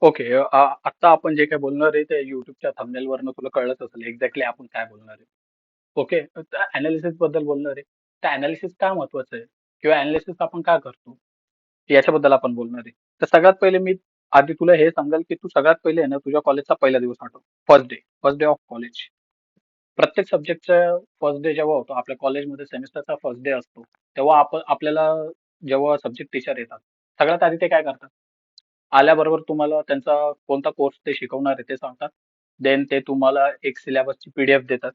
Okay. आता आपण जे काही बोलणार आहे ते YouTubeच्या थंबनेल वरनं तुला कळलंच असेल एक्झॅक्टली आपण काय बोलणार आहे. ओके. तर अनालिसिस बद्दल बोलणार आहे. तर अनालिसिस का महत्वाचं आहे? किंवा अनालिसिस आपण का करतो? याच्याबद्दल आपण बोलणार आहे. तर सगळ्यात पहिले मी आधी तुला हे सांगेल की तू सगळ्यात पहिले आहे ना तुझ्या कॉलेजचा पहिला दिवस आठव. First day of college. प्रत्येक सब्जेक्टचा फर्स्ट डे जेव्हा होतो आपल्या कॉलेजमध्ये सेमिस्टरचा फर्स्ट डे असतो, तेव्हा आपल्याला जेव्हा सब्जेक्ट टीचर येतात, सगळ्यात आधी ते काय करतात? आल्याबरोबर तुम्हाला त्यांचा कोणता कोर्स ते शिकवणार आहे ते सांगतात. देन ते तुम्हाला एक सिलेबसची पीडीएफ देतात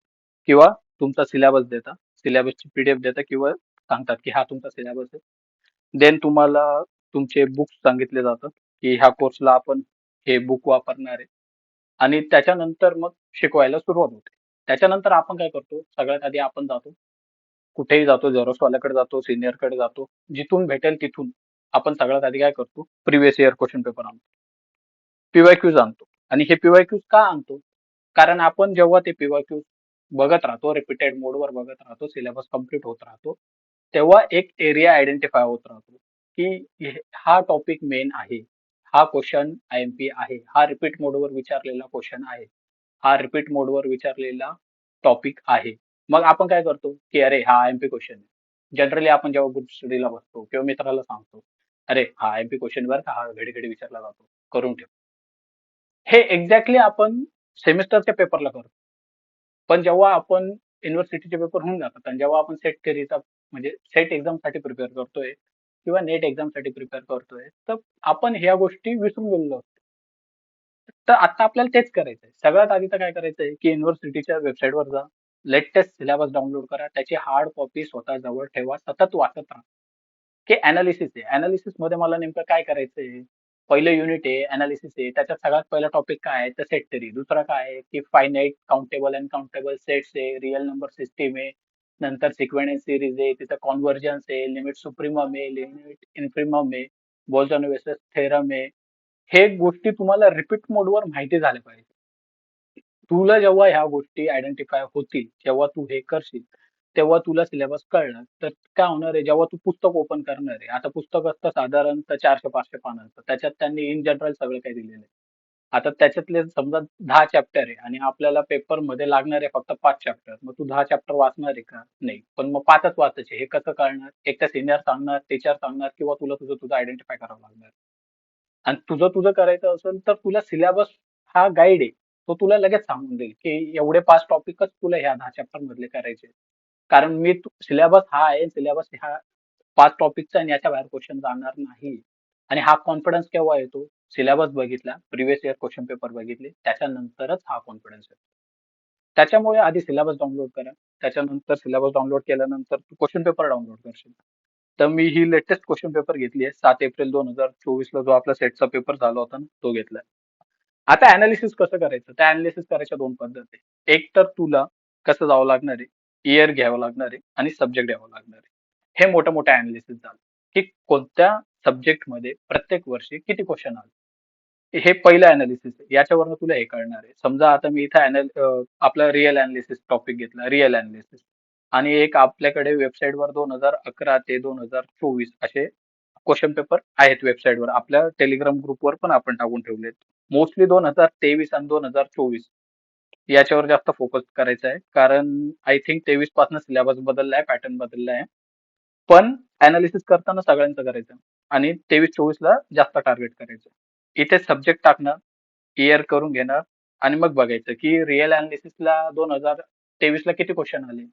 किंवा तुमचा सिलेबस देतात. सिलेबसची पीडीएफ देतात किंवा सांगतात की हा तुमचा सिलेबस आहे. देन तुम्हाला तुमचे बुक्स सांगितले जातात की ह्या कोर्सला आपण हे बुक वापरणार आहे आणि त्याच्यानंतर मग शिकवायला सुरुवात होते. त्याच्यानंतर आपण काय करतो? सगळ्यात आधी आपण जातो. कुठेही जातो, झेरॉक्सवाल्याकडे जातो, सिनियरकडे जातो. जिथून भेटेल तिथून आपण सगळ्यात आधी काय करतो? प्रिव्हियस इयर क्वेश्चन पेपर आणतो. पीवायक्यूज आणतो आणि हे पीवायक्यूज का आणतो? कारण आपण जेव्हा ते पीवायक्यूज बघत राहतो, रिपीटेड मोडवर बघत राहतो, सिलेबस कम्प्लीट होत राहतो, तेव्हा एक एरिया आयडेंटिफाय होत राहतो की हा टॉपिक मेन आहे, हा क्वेश्चन आयएमपी आहे, हा रिपीट मोडवर विचारलेला क्वेश्चन आहे, हा रिपीट मोडवर विचारलेला टॉपिक आहे. मग आपण काय करतो की अरे हा आयएमपी क्वेश्चन आहे. जनरली आपण जेव्हा ग्रुप स्टडीला बसतो किंवा मित्राला सांगतो, अरे हा आयएमपी क्वेश्चन बरं का, हा घडी घडी विचारला जातो, करून ठेव. हे एक्झॅक्टली आपण सेमिस्टरच्या पेपरला करतो. पण जेव्हा आपण युनिव्हर्सिटीचे पेपर होऊन जातात आणि जेव्हा आपण सेट थेरीचा म्हणजे सेट एक्झाम साठी प्रिपेअर करतोय किंवा नेट एक्झाम साठी प्रिपेअर करतोय, तर आपण ह्या गोष्टी विसरून गेलेलो असतो. तर आता आपल्याला तेच करायचंय. सगळ्यात आधी तर काय करायचंय की युनिव्हर्सिटीच्या वेबसाईटवर जा, लेटेस्ट सिलेबस डाउनलोड करा, त्याची हार्ड कॉपी स्वतः जवळ ठेवा, सतत वाचत राहा. की अनालिसिस आहे. अनालिसिस मध्ये मला नेमकं काय करायचंय? पहिलं युनिट आहे, अनालिसिस आहे. त्याच्यात सगळ्यात पहिला टॉपिक काय आहे? तर सेट थेरी. दुसरा काय आहे? की फायनाईट, काउंटेबल, अनकाउंटेबल सेट्स आहे, रिअल नंबर सिस्टीम आहे. नंतर सिक्वेन्स सिरीज आहे, तिथं कॉन्व्हर्जन्स आहे, लिमिट सुप्रीमम आहे, लिमिट इन्फिमम आहे, बोल्झनोव्हिस थेरम आहे. हे गोष्टी तुम्हाला रिपीट मोडवर माहिती झाल्या पाहिजे. तुला जेव्हा ह्या गोष्टी आयडेंटिफाय होतील, जेव्हा तू हे करशील, तेव्हा तुला सिलेबस कळणार. तर काय होणार आहे, जेव्हा तू पुस्तक ओपन करणार आहे, आता पुस्तक असतं साधारणतः 400-500 पानांचं. त्याच्यात त्यांनी इन जनरल सगळं काही दिलेलं आहे. आता त्याच्यातले समजा 10 चॅप्टर आहे आणि आपल्याला पेपर मध्ये लागणार आहे फक्त 5 चॅप्टर. मग तू 10 चॅप्टर वाचणार आहे का? नाही. पण मग 5च वाचायचे. हे कसं कळणार? एक तर सिनियर सांगणार, टीचर सांगणार किंवा तुला तुझं आयडेंटिफाय करावं लागणार. आणि तुझं करायचं असेल तर तुला सिलेबस हा गाईड आहे. तो तुला लगेच सांगून देईल की एवढे 5 टॉपिकच तुला ह्या 10 चॅप्टर मधले करायचे. कारण मी सिलेबस हा आहे, सिलेबस ह्या 5 टॉपिकचा आणि याच्या बाहेर क्वेश्चन जाणार नाही. आणि हा कॉन्फिडन्स केव्हा येतो? सिलेबस बघितला, प्रिव्हियस इयर क्वेश्चन पेपर बघितले, त्याच्यानंतरच हा कॉन्फिडन्स येतो. त्याच्यामुळे आधी सिलेबस डाउनलोड करा. त्याच्यानंतर सिलेबस डाउनलोड केल्यानंतर तू क्वेश्चन पेपर डाउनलोड करशील. तर मी ही लेटेस्ट क्वेश्चन पेपर घेतली आहे 7 एप्रिल 2024 ला जो आपला सेटचा पेपर झाला होता ना तो घेतलाय. आता अनालिसिस कसं करायचं? त्या अनालिसिस करायच्या दोन पद्धती. एक तर तुला कसं जावं लागणार आहे, इयर घ्यावं लागणार आहे आणि सब्जेक्ट घ्यावं लागणार आहे. हे मोठं मोठं अनालिसिस झालं की कोणत्या सब्जेक्ट मध्ये प्रत्येक वर्षी किती क्वेश्चन आले. हे पहिलं अनालिसिस आहे. याच्यावरनं तुला हे कळणार आहे. समजा आता मी इथं आपला रिअल अनालिसिस टॉपिक घेतला, रिअल अनालिसिस. आणि एक आपल्याकडे वेबसाईटवर 2011 ते 2024 असे क्वेश्चन पेपर आहेत वेबसाईटवर. आपल्या टेलिग्राम ग्रुपवर पण आपण टाकून ठेवलेत. मोस्टली 2023 आणि 2024 याच्यावर जास्त फोकस करायचा आहे. कारण आय थिंक 23 पासून सिलेबस बदललाय, पॅटर्न बदललाय. पण अनालिसिस करताना सगळ्यांचं करायचं आणि 23-24 ला जास्त टार्गेट करायचं. इथे सब्जेक्ट टाकणार, इयर करून घेणार आणि मग बघायचं की रिअल अनालिसिसला 2023 ला किती क्वेश्चन आले.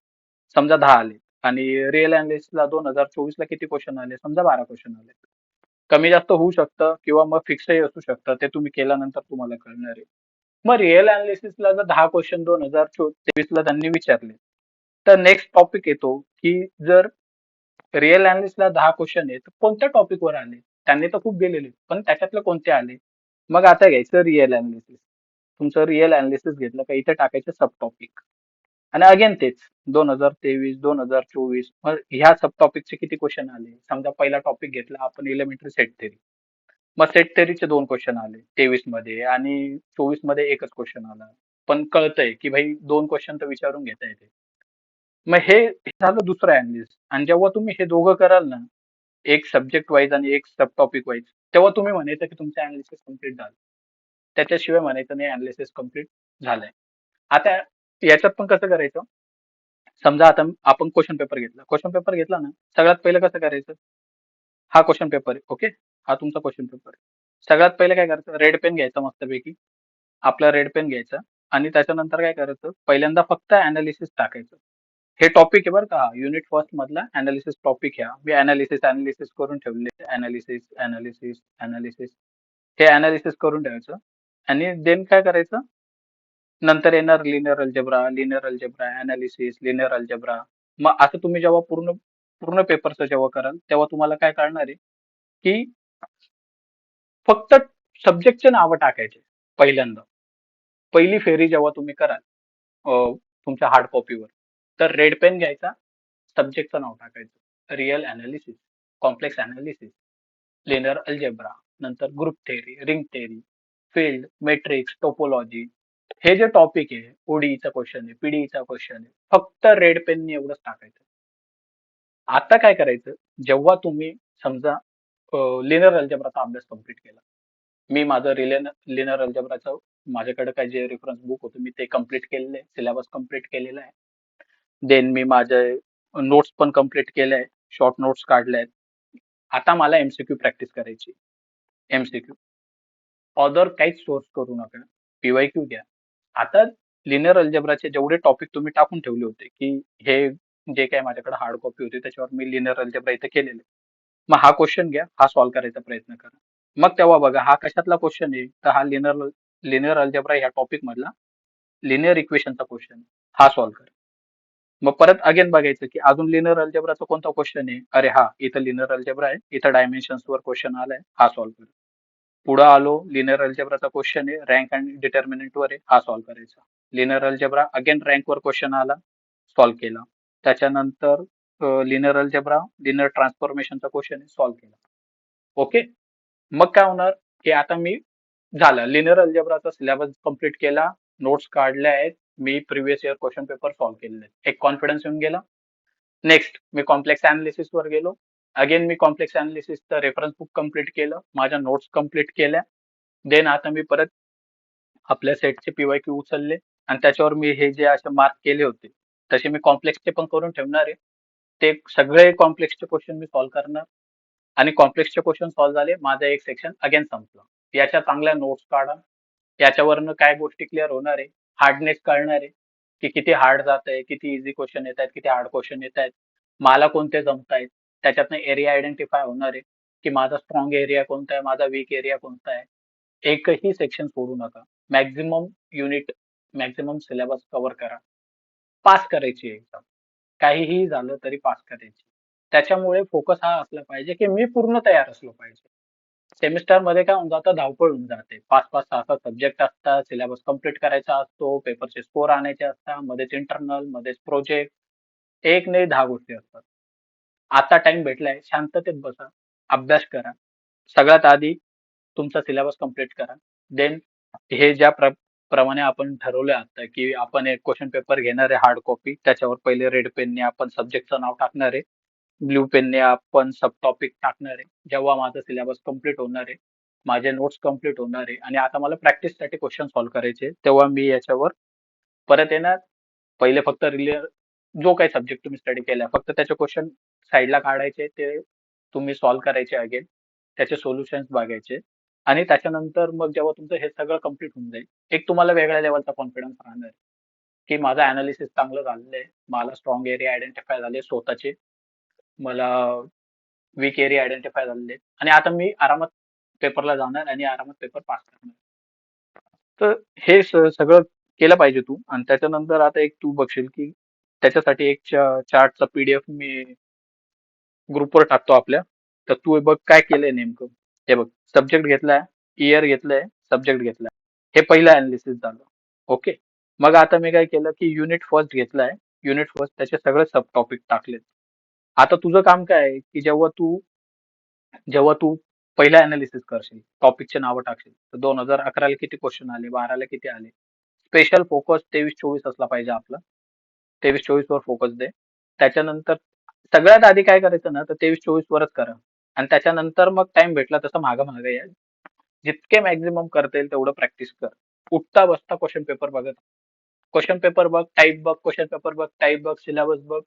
समजा 10 आले आणि रिअल अनालिसिसला 2024 ला किती क्वेश्चन आले, समजा 12 क्वेश्चन आले. कमी जास्त होऊ शकतं किंवा मग फिक्सही असू शकतं. ते तुम्ही केल्यानंतर तुम्हाला कळणार आहे. मग रिअल अनालिसिसला जर 10 क्वेश्चन 2023 ला त्यांनी विचारले, तर नेक्स्ट टॉपिक येतो की जर रिअल अनालिसिसला 10 क्वेश्चन आहेत, तर कोणत्या टॉपिक वर आले? त्यांनी तर खूप दिलेले, पण त्याच्यातले कोणते आले? मग आता घ्यायचं रिअल अनालिसिस. तुमचं रिअल अनालिसिस घेतलं का इथे टाकायचे सब टॉपिक. आणि अगेन तेच 2023, 2024 मग ह्या सब टॉपिकचे किती क्वेश्चन आले? समजा पहिला टॉपिक घेतला आपण एलिमेंटरी सेट थेरी. मग सेट थेरीचे 2 क्वेश्चन आले 23 मध्ये आणि 24 मध्ये एकच क्वेश्चन आला. पण कळतंय की भाई 2 क्वेश्चन तर विचारून घेता येते. मग हे झालं दुसरं अनालिसिस. आणि जेव्हा तुम्ही हे दोघं कराल ना, एक सब्जेक्ट वाईज आणि एक सब टॉपिक वाईज, तेव्हा तुम्ही म्हणायचं की तुमचं अनालिसिस कम्प्लीट झालं. त्याच्याशिवाय म्हणायचं नाही अनालिसिस कम्प्लीट झालंय. आता याच्यात पण कसं करायचं, समजा आता आपण क्वेश्चन पेपर घेतला ना, सगळ्यात पहिलं कसं करायचं, हा क्वेश्चन पेपर आहे, ओके, हा तुमचा क्वेश्चन पेपर आहे. सगळ्यात पहिलं काय करायचं, रेड पेन घ्यायचा मस्तपैकी, आपला रेड पेन घ्यायचा, आणि त्याच्यानंतर काय करायचं, पहिल्यांदा फक्त अनालिसिस टाकायचं. हे टॉपिक आहे बरं का, युनिट फर्स्ट मधला अनालिसिस टॉपिक ह्या मी अनालिसिस अनालिसिस करून ठेवले, अनालिसिस अनालिसिस अनालिसिस, हे अनालिसिस करून ठेवायचं. आणि देन काय करायचं, नंतर येणार linear algebra analysis linear algebra. मग असं तुम्ही जेव्हा पूर्ण पूर्ण पेपरचं जेव्हा कराल तेव्हा तुम्हाला काय कळणार आहे, की फक्त सब्जेक्टचे नावं टाकायचे पहिल्यांदा. पहिली फेरी जेव्हा तुम्ही कराल तुमच्या हार्ड कॉपीवर, तर रेड पेन घ्यायचा, सब्जेक्टचं नाव टाकायचं, real analysis, complex analysis, linear algebra, नंतर group theory, ring theory, field, metrics, topology. हे जे टॉपिक आहे, ओडीईचा क्वेश्चन आहे, पीडीईचा क्वेश्चन आहे, फक्त रेड पेनने एवढंच टाकायचं. आता काय करायचं, जेव्हा तुम्ही समजा लिनियर अल्जेब्राचा अभ्यास कम्प्लीट केला, मी माझं लिनियर अल्जेब्राचं माझ्याकडे काय जे रेफरन्स बुक होतं मी ते कम्प्लीट केलेलं आहे, सिलेबस कम्प्लीट केलेला आहे. देन मी माझे नोट्स पण कम्प्लीट केले आहे, शॉर्ट नोट्स काढले आहेत. आता मला एमसीक्यू प्रॅक्टिस करायची. एमसीक्यू ऑदर काहीच सोर्स करू नका, पीवायक्यू घ्या. आता लिनियर अल्जेब्राचे जेवढे टॉपिक तुम्ही टाकून ठेवले होते, की हे जे काय माझ्याकडे हार्ड कॉपी होती त्याच्यावर मी लिनियर अल्जेब्रा इथे केलेले, मग हा क्वेश्चन घ्या, हा सॉल्व्ह करायचा प्रयत्न करा. मग तेव्हा बघा हा कशातला क्वेश्चन आहे, तर हा लिनियर लिनियर अल्जेब्रा ह्या टॉपिक मधला लिनियर इक्वेशनचा क्वेश्चन आहे, हा सॉल्व्ह करा. मग परत अगेन बघायचं की अजून लिनियर अल्जेब्राचा कोणता क्वेश्चन आहे, अरे हा इथं लिनियर अल्जेब्रा आहे, इथं डायमेन्शन्स वर क्वेश्चन आलाय, हा सॉल्व्ह करा. पुढे आलो, लिनियर अल्जेब्राचा क्वेश्चन आहे, रँक आणि डिटर्मिनंट वर आहे, हा सॉल्व्ह करायचा. लिनियर अल्जेब्रा अगेन रँक वर क्वेश्चन आला, सॉल्व्ह केला. त्याच्यानंतर लिनियर अल्जेब्रा लिनियर ट्रान्सफॉर्मेशनचा क्वेश्चन आहे, सॉल्व्ह केला. ओके, मग काय होणार, की आता मी झालं लिनियर अल्जेब्राचा सिलेबस कम्प्लीट केला, नोट्स काढल्या आहेत, मी previous year question paper solve केलेले आहेत, एक कॉन्फिडन्स येऊन गेला. नेक्स्ट मी कॉम्प्लेक्स अनालिसिस वर गेलो, अगेन मी कॉम्प्लेक्स अनालिसिसचं रेफरन्स बुक कम्प्लीट केलं, माझ्या नोट्स कम्प्लीट केल्या. देन आता मी परत आपल्या सेटचे पीवायक्यू उचलले, आणि त्याच्यावर मी हे जे असे मार्क केले होते तसे मी कॉम्प्लेक्सचे पण करून ठेवणार आहे. ते सगळे कॉम्प्लेक्सचे क्वेश्चन मी सॉल्व्ह करणार, आणि कॉम्प्लेक्सचे क्वेश्चन सॉल्व्ह झाले, माझा एक सेक्शन अगेन संपला. याच्या चांगल्या नोट्स काढा, याच्यावरनं काय गोष्टी क्लिअर होणार आहे, हार्डनेस कळणार आहे, की किती हार्ड जात आहे, किती इझी क्वेश्चन येत आहेत, किती हार्ड क्वेश्चन येत आहेत, मला कोणते जमत आहेत. त्याच्यातनं एरिया आयडेंटिफाय होणार आहे, की माझा स्ट्रॉंग एरिया कोणता आहे, माझा वीक एरिया कोणता आहे. एकही सेक्शन सोडू नका, maximum unit, maximum syllabus cover करा. पास करायची एक्झाम, काहीही झालं तरी पास करायची. त्याच्यामुळे फोकस हा असला पाहिजे की मी पूर्ण तयार असलो पाहिजे. सेमिस्टर मध्ये काय होऊन जातं, धावपळ होऊन जाते, 5-5, 6-6 सब्जेक्ट असतात, सिलेबस कम्प्लीट करायचा असतो, पेपरचे स्कोर आणायचे असतात, मध्येच इंटरनल, मध्येच प्रोजेक्ट, एक नाही 10 गोष्टी असतात. आता टाइम भेटलाय, शांततेत बसा, अभ्यास करा. सगळ्यात आधी तुमचा सिलेबस कम्प्लीट करा. देन हे प्रमाणे आपण ठरवलं आता, की आपण एक क्वेश्चन पेपर घेणार आहे हार्ड कॉपी, त्याच्यावर पहिले रेड पेनने आपण सब्जेक्टचं नाव टाकणार आहे, ब्ल्यू पेनने आपण सब टॉपिक टाकणार आहे. जेव्हा माझं सिलेबस कम्प्लीट होणार आहे, माझे नोट्स कम्प्लीट होणार आहे, आणि आता मला प्रॅक्टिससाठी क्वेश्चन सॉल्व्ह करायचे, तेव्हा मी याच्यावर परत येणार. पहिले फक्त रिलियर जो काही सब्जेक्ट तुम्ही स्टडी केला फक्त त्याचे क्वेश्चन साईडला काढायचे, ते तुम्ही सॉल्व्ह करायचे अगेन, त्याचे सोल्युशन्स बघायचे. आणि त्याच्यानंतर मग जेव्हा तुमचं हे सगळं कम्प्लीट होऊन जाईल, एक तुम्हाला वेगळ्या लेवलचा कॉन्फिडन्स राहणार आहे, की माझं अनालिसिस चांगलं झालेलं आहे, मला स्ट्रॉंग एरिया आयडेंटिफाय झाले स्वतःचे, मला वीक एरिया आयडेंटिफाय झालेले आहेत, आणि आता मी आरामात पेपरला जाणार आणि आरामात पेपर पास करणार. तर हे सगळं केलं पाहिजे तू. आणि त्याच्यानंतर आता एक तू बघशील की त्याच्यासाठी एक चार्टचा पीडीएफ मी ग्रुपवर टाकतो आपल्या. तर तू हे बघ काय केलंय नेमकं. हे बघ, सब्जेक्ट घेतलाय, इयर घेतलंय, सब्जेक्ट घेतलाय, हे पहिलं अनालिसिस झालं. ओके, मग आता मी काय केलं की युनिट फर्स्ट घेतलाय, युनिट फर्स्ट त्याचे सगळे सब टॉपिक टाकलेत. आता तुझं काम काय आहे की जेव्हा तू पहिला अनालिसिस करशील, टॉपिकचे नावं टाकशील, तर 2011ला किती क्वेश्चन आले, 12ला किती आले, स्पेशल फोकस 23-24 असला पाहिजे आपला. 23-24 वर फोकस दे. त्याच्यानंतर सगळ्यात आधी काय करायचं ना, तर 23-24 वरच करा, आणि त्याच्यानंतर मग टाइम भेटला तसं मागं मागं या. जितके मॅक्झिमम करता येईल तेवढं प्रॅक्टिस कर. उठता बसता क्वेश्चन पेपर बघत, क्वेश्चन पेपर बघ, टाईप बघ, क्वेश्चन पेपर बघ, टाईप बघ, सिलेबस बघ.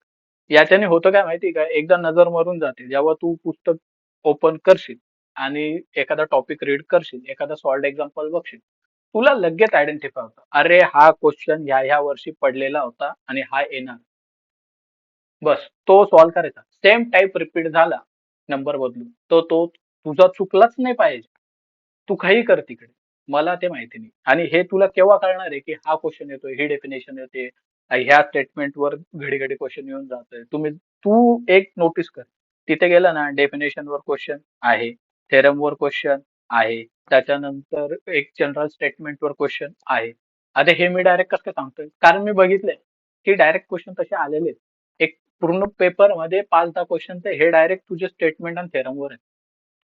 याच्याने होतं काय माहिती का, एकदा नजर मारून जाते. जेव्हा तू पुस्तक ओपन करशील आणि एखादा टॉपिक रीड करशील, एखादा सॉल्ड एक्झाम्पल बघशील, तुला लगेच आयडेंटिफाय होतं, अरे हा क्वेश्चन ह्या वर्षी पडलेला होता आणि हा येणार. बस तो सॉल्व्ह करायचा. सेम टाईप रिपीट झाला, नंबर बदलून, तो तो तुझा चुकलाच नाही पाहिजे. तू काही कर तिकडे. मला ते माहिती नाही. आणि हे तुला केव्हा कळणार आहे, की हा क्वेश्चन येतोय, ही डेफिनेशन येते, ह्या स्टेटमेंटवर घडी घडी क्वेश्चन येऊन जातोय. तू एक नोटीस कर. तिथे गेला ना, डेफिनेशन वर क्वेश्चन आहे, थेरम वर क्वेश्चन आहे, त्याच्यानंतर एक जनरल स्टेटमेंट वर क्वेश्चन आहे. आता हे मी डायरेक्ट कसं काय सांगतोय, कारण मी बघितलंय की डायरेक्ट क्वेश्चन तसे आलेले आहेत. एक पूर्ण पेपर मध्ये 5-10 क्वेश्चन हे डायरेक्ट तुझे स्टेटमेंट आणि थेरम वर आहे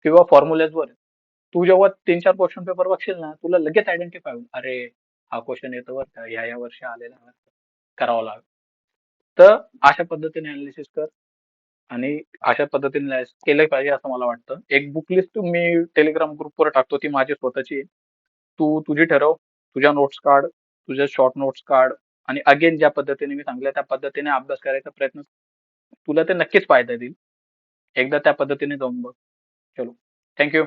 किंवा फॉर्म्युलेज वर आहे. तू जेव्हा 3-4 क्वेश्चन पेपर बघशील ना, तुला लगेच आयडेंटिफाय होईल, अरे हा क्वेश्चन येतो बरं का, ह्या वर्षी आलेला आहे बरं का, करावं लागेल. तर अशा पद्धतीने अनालिसिस कर आणि अशा पद्धतीने analysis केलं पाहिजे असं मला वाटतं. एक बुक लिस्ट मी टेलिग्राम ग्रुपवर टाकतो, ती माझी स्वतःची आहे. तू तुझी ठरव, तुझ्या नोट्स काढ, तुझ्या शॉर्ट नोट्स काढ आणि अगेन ज्या पद्धतीने मी सांगितलं त्या पद्धतीने अभ्यास करायचा प्रयत्न कर. तुला ते नक्कीच फायदा देईल. एकदा त्या पद्धतीने जाऊन बघ. चलो, थँक्यू.